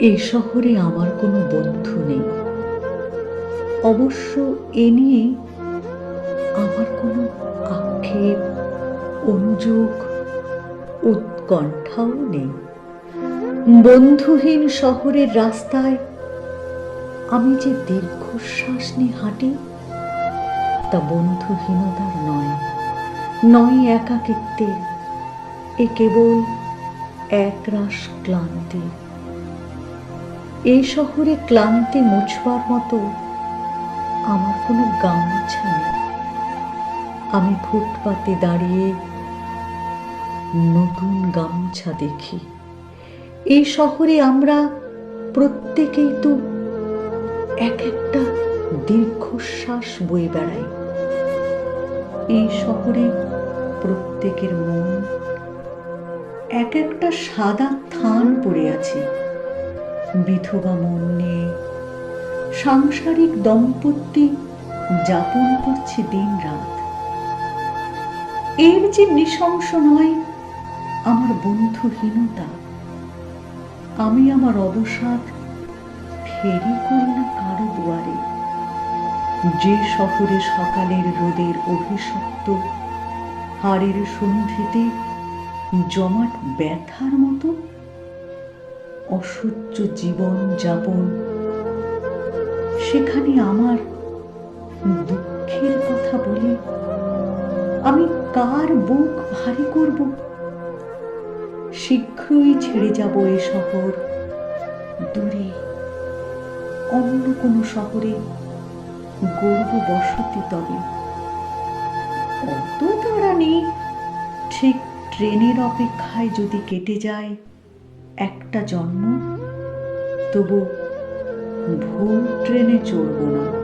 এই শহরে আমার কোনো বন্ধু নেই। অবশ্য এ নিয়ে আমার কোনো আক্ষেপ, অনুযোগ, উৎকণ্ঠাও নেই। বন্ধুহীন শহরের রাস্তায় আমি যে দীর্ঘশ্বাস নিয়ে হাঁটি, তা বন্ধুহীনতার নয় একাকিত্বের। এ কেবল একরাশ ক্লান্তি। এই শহরে ক্লান্তি মুছবার মতো আমার কোনো গামছা নেই। আমি ফুটপাতে দাঁড়িয়ে নতুন গামছা দেখি। এই শহরে আমরা প্রত্যেকেই তো এক একটা দীর্ঘশ্বাস বয়ে বেড়াই। এই শহরে প্রত্যেকের মন এক একটা সাদা থান পড়ে আছে। বিধবা মন নিয়ে সাংসারিক দম্পতি যাপন করছে দিন রাত। এর যে নৃশংস নয় আমার বন্ধুহীনতা। আমি আমার অবসাদ ফেরি করি না কারো দুয়ারে। যে শহরে সকালের রোদের অভিশপ্ত হাড়ের সন্ধিতে জমাট ব্যথার মতো অসহ্য জীবন যাপন, সেখানে আমার দুঃখের কথা বলে আমি কার বুক ভারী করব? শীঘ্রই ছেড়ে যাব এ শহর, দূরে অন্য কোনো শহরে গড়ব বসতি। তবে অত তাড়া নেই। ঠিক ট্রেনের অপেক্ষায় যদি কেটে যায় একটা জন্ম, তবু ভুল ট্রেনে চড়ব না।